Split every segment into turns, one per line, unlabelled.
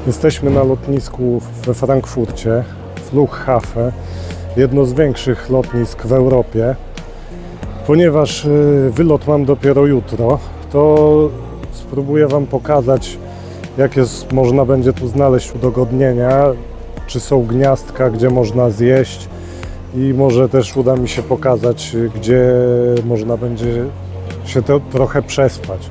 Jesteśmy na lotnisku we Frankfurcie, Flughafen, jedno z większych lotnisk w Europie. Ponieważ wylot mam dopiero jutro, to spróbuję Wam pokazać, jakie można będzie tu znaleźć udogodnienia, czy są gniazdka, gdzie można zjeść i może też uda mi się pokazać, gdzie można będzie się trochę przespać.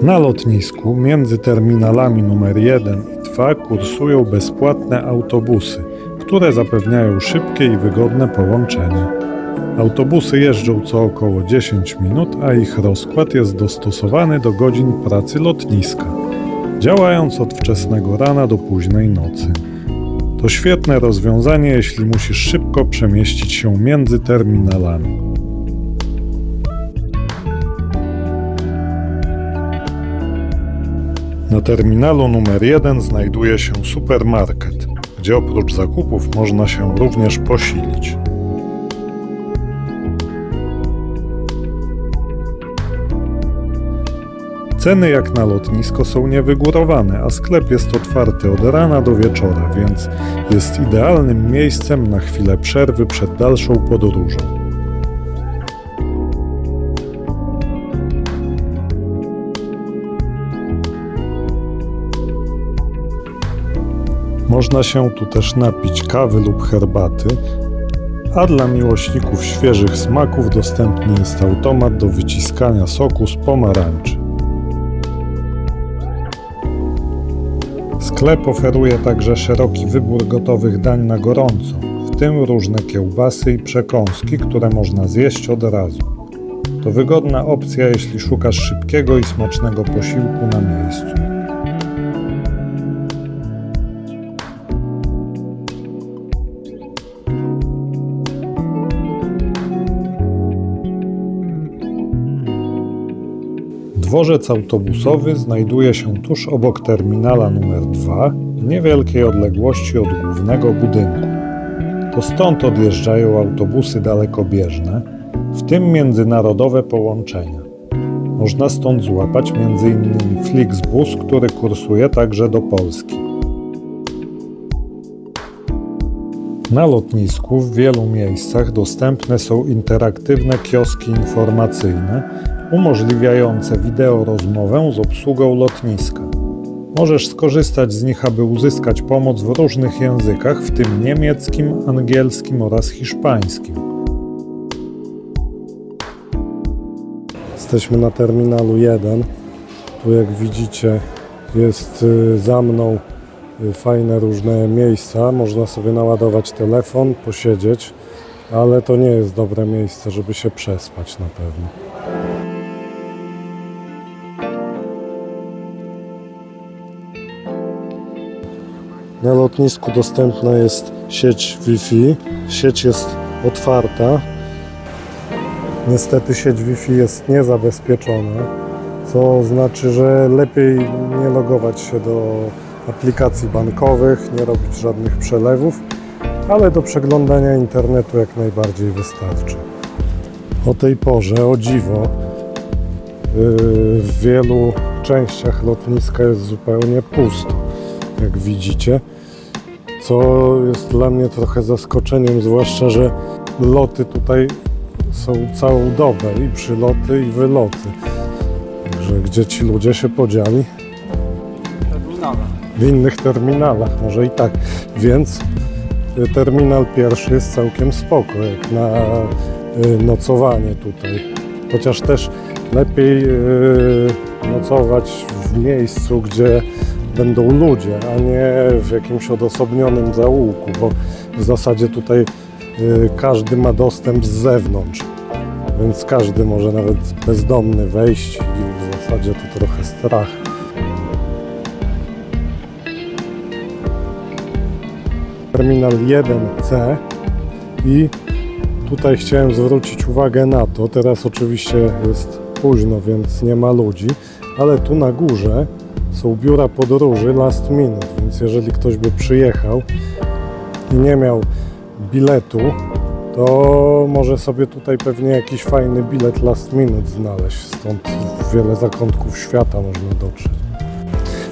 Na lotnisku między terminalami numer 1 i 2 kursują bezpłatne autobusy, które zapewniają szybkie i wygodne połączenie. Autobusy jeżdżą co około 10 minut, a ich rozkład jest dostosowany do godzin pracy lotniska, działając od wczesnego rana do późnej nocy. To świetne rozwiązanie, jeśli musisz szybko przemieścić się między terminalami. Na terminalu numer 1 znajduje się supermarket, gdzie oprócz zakupów można się również posilić. Ceny jak na lotnisko są niewygórowane, a sklep jest otwarty od rana do wieczora, więc jest idealnym miejscem na chwilę przerwy przed dalszą podróżą. Można się tu też napić kawy lub herbaty, a dla miłośników świeżych smaków dostępny jest automat do wyciskania soku z pomarańczy. Sklep oferuje także szeroki wybór gotowych dań na gorąco, w tym różne kiełbasy i przekąski, które można zjeść od razu. To wygodna opcja, jeśli szukasz szybkiego i smacznego posiłku na miejscu. Dworzec autobusowy znajduje się tuż obok terminala numer 2, w niewielkiej odległości od głównego budynku. To stąd odjeżdżają autobusy dalekobieżne, w tym międzynarodowe połączenia. Można stąd złapać m.in. Flixbus, który kursuje także do Polski. Na lotnisku w wielu miejscach dostępne są interaktywne kioski informacyjne, umożliwiające wideorozmowę z obsługą lotniska. Możesz skorzystać z nich, aby uzyskać pomoc w różnych językach, w tym niemieckim, angielskim oraz hiszpańskim. Jesteśmy na terminalu 1. Tu jak widzicie jest za mną fajne różne miejsca. Można sobie naładować telefon, posiedzieć, ale to nie jest dobre miejsce, żeby się przespać na pewno. Na lotnisku dostępna jest sieć Wi-Fi. Sieć jest otwarta. Niestety sieć Wi-Fi jest niezabezpieczona, co znaczy, że lepiej nie logować się do aplikacji bankowych, nie robić żadnych przelewów, ale do przeglądania internetu jak najbardziej wystarczy. O tej porze, o dziwo, w wielu częściach lotniska jest zupełnie pusto, jak widzicie, co jest dla mnie trochę zaskoczeniem, zwłaszcza, że loty tutaj są całą dobę, i przyloty, i wyloty. Także gdzie ci ludzie się podzieli? W innych terminalach, może i tak. Więc terminal pierwszy jest całkiem spoko, jak na nocowanie tutaj. Chociaż też lepiej nocować w miejscu, gdzie będą ludzie, a nie w jakimś odosobnionym zaułku, bo w zasadzie tutaj każdy ma dostęp z zewnątrz, więc każdy może nawet bezdomny wejść i w zasadzie to trochę strach. Terminal 1C i tutaj chciałem zwrócić uwagę na to, teraz oczywiście jest późno, więc nie ma ludzi, ale tu na górze są biura podróży last minute, więc jeżeli ktoś by przyjechał i nie miał biletu, to może sobie tutaj pewnie jakiś fajny bilet last minute znaleźć. Stąd w wiele zakątków świata można dotrzeć.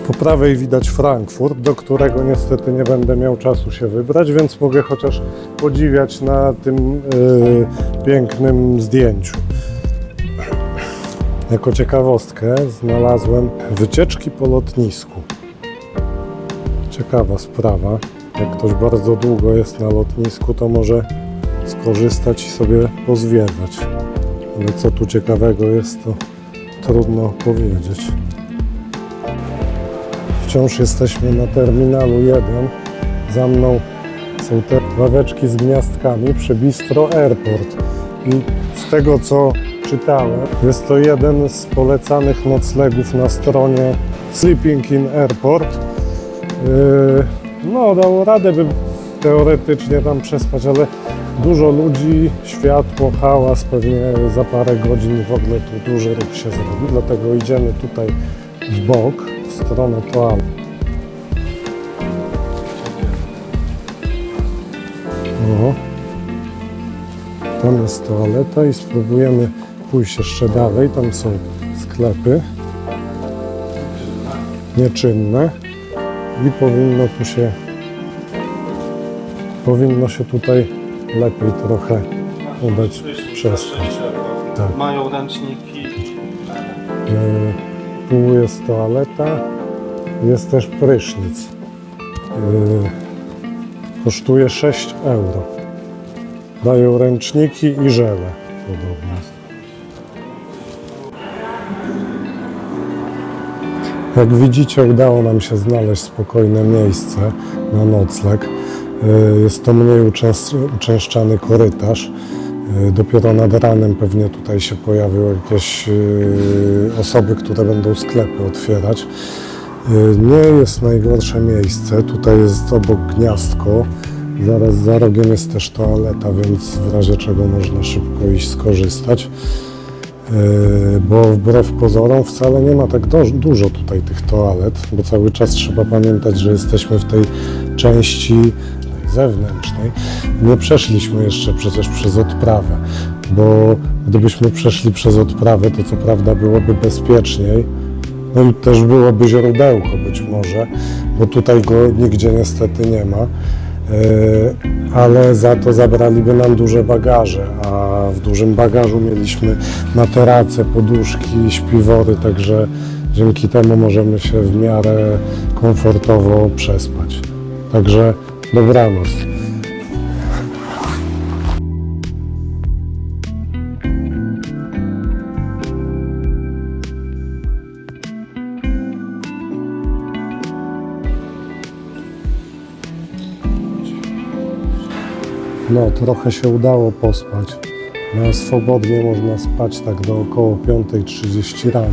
Po prawej widać Frankfurt, do którego niestety nie będę miał czasu się wybrać, więc mogę chociaż podziwiać na tym pięknym zdjęciu. Jako ciekawostkę znalazłem wycieczki po lotnisku. Ciekawa sprawa. Jak ktoś bardzo długo jest na lotnisku, to może skorzystać i sobie pozwiedzać. Ale co tu ciekawego jest, to trudno powiedzieć. Wciąż jesteśmy na terminalu 1. Za mną są te ławeczki z gniazdkami przy Bistro Airport. I z tego co czytałem, jest to jeden z polecanych noclegów na stronie Sleeping in Airport. No, dało radę by teoretycznie tam przespać, ale dużo ludzi, światło, hałas, pewnie za parę godzin w ogóle tu duży ruch się zrobi, dlatego idziemy tutaj w bok, w stronę toalety. O, tam jest toaleta i spróbujemy pójść jeszcze dalej, tam są sklepy nieczynne i powinno się tutaj lepiej trochę udać przespać. Tak.
Mają ręczniki.
Tu jest toaleta, jest też prysznic. Kosztuje 6 euro. Dają ręczniki i żele podobno. Jak widzicie, udało nam się znaleźć spokojne miejsce na nocleg. Jest to mniej uczęszczany korytarz. Dopiero nad ranem pewnie tutaj się pojawią jakieś osoby, które będą sklepy otwierać. Nie jest najgorsze miejsce. Tutaj jest obok gniazdko. Zaraz za rogiem jest też toaleta, więc w razie czego można szybko iść skorzystać. Bo wbrew pozorom wcale nie ma tak dużo tutaj tych toalet, bo cały czas trzeba pamiętać, że jesteśmy w tej części zewnętrznej. Nie przeszliśmy jeszcze przecież przez odprawę, bo gdybyśmy przeszli przez odprawę, to co prawda byłoby bezpieczniej, no i też byłoby źródełko być może, bo tutaj go nigdzie niestety nie ma. Ale za to zabraliby nam duże bagaże, a w dużym bagażu mieliśmy materace, poduszki, śpiwory, także dzięki temu możemy się w miarę komfortowo przespać. Także dobranoc. No, trochę się udało pospać. No, swobodnie można spać tak do około 5:30 rano.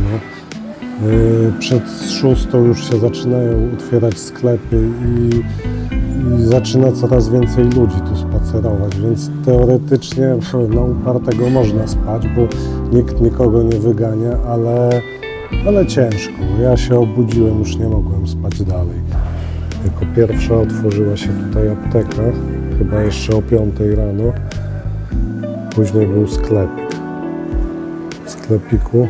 Przed 6 już się zaczynają otwierać sklepy i zaczyna coraz więcej ludzi tu spacerować, więc teoretycznie na upartego można spać, bo nikt nikogo nie wygania, ale ciężko. Ja się obudziłem, już nie mogłem spać dalej. Jako pierwsza otworzyła się tutaj apteka, chyba jeszcze o 5 rano. Później był sklepik. W sklepiku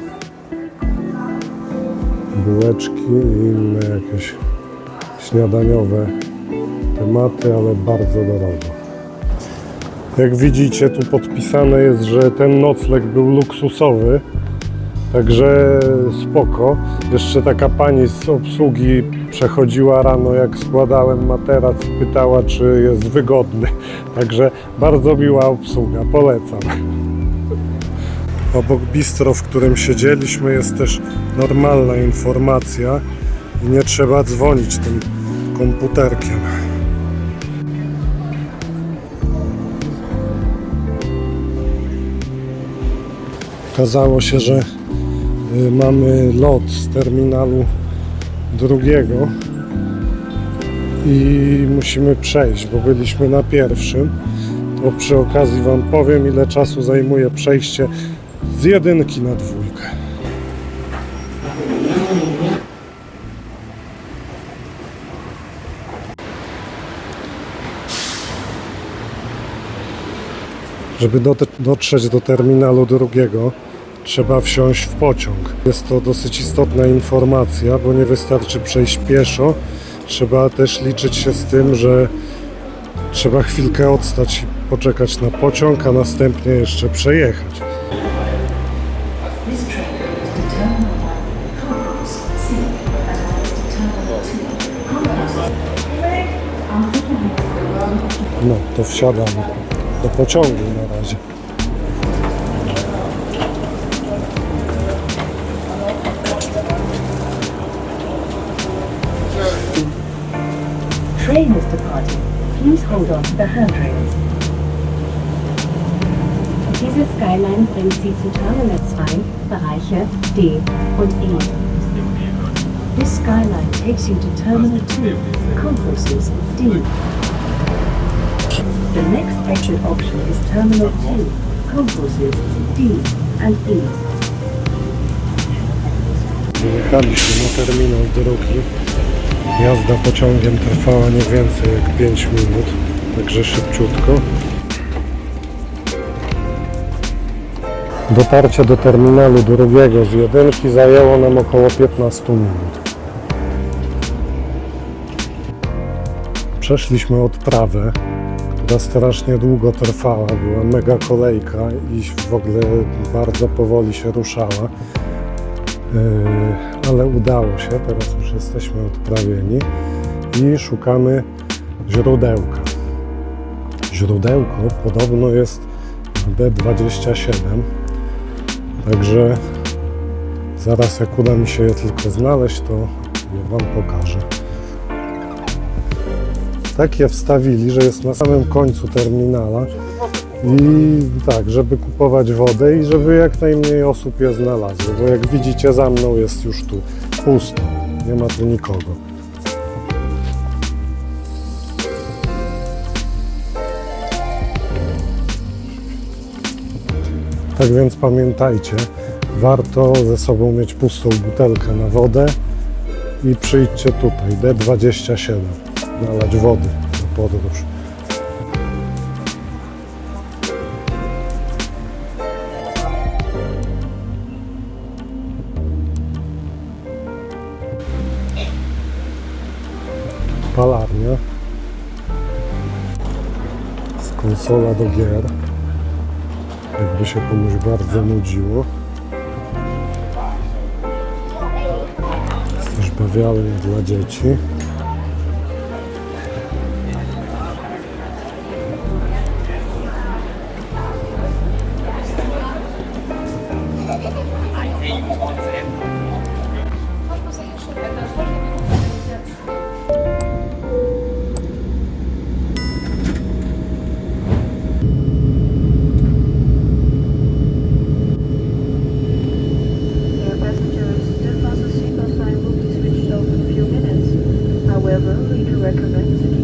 bułeczki i inne jakieś śniadaniowe tematy, ale bardzo drogo. Jak widzicie, tu podpisane jest, że ten nocleg był luksusowy, także spoko. Jeszcze taka pani z obsługi przechodziła rano, jak składałem materac, pytała, czy jest wygodny. Także bardzo miła obsługa, polecam. Obok bistro, w którym siedzieliśmy, jest też normalna informacja i nie trzeba dzwonić tym komputerkiem. Okazało się, że mamy lot z terminalu 2 i musimy przejść, bo byliśmy na pierwszym. To przy okazji Wam powiem, ile czasu zajmuje przejście z 1 na 2. Żeby dotrzeć do terminalu 2, trzeba wsiąść w pociąg. Jest to dosyć istotna informacja, bo nie wystarczy przejść pieszo. Trzeba też liczyć się z tym, że trzeba chwilkę odstać i poczekać na pociąg, a następnie jeszcze przejechać.
This train to Terminal 1, Concourse C, advance to Terminal 2, Concourse.
No, to wsiadamy do pociągu na razie.
Train is departing. Please hold on to the handrails.
Diese Skyline bringt Sie zu Terminal 2, Bereiche D und E.
This skyline takes you to Terminal 2, Concourses D. The next exit option is Terminal 2, Concourses D and E.
Wyjechaliśmy na terminal drugi. Jazda pociągiem trwała nie więcej jak 5 minut, także szybciutko. Dotarcie do terminalu drugiego z jedynki zajęło nam około 15 minut. Przeszliśmy odprawę, która strasznie długo trwała, była mega kolejka i w ogóle bardzo powoli się ruszała. Ale udało się, teraz już jesteśmy odprawieni i szukamy źródełka. Źródełko podobno jest D27, także zaraz jak uda mi się je tylko znaleźć, to je Wam pokażę. Tak je wstawili, że jest na samym końcu terminala i tak, żeby kupować wodę i żeby jak najmniej osób je znalazło, bo jak widzicie za mną jest już tu pusto, nie ma tu nikogo. Tak więc pamiętajcie, warto ze sobą mieć pustą butelkę na wodę i przyjdźcie tutaj, D27, nalać wody na podróż. Palarnia, z konsola do gier, jakby się komuś bardzo nudziło. Jest też bawialnia dla dzieci.
However, we do recommend that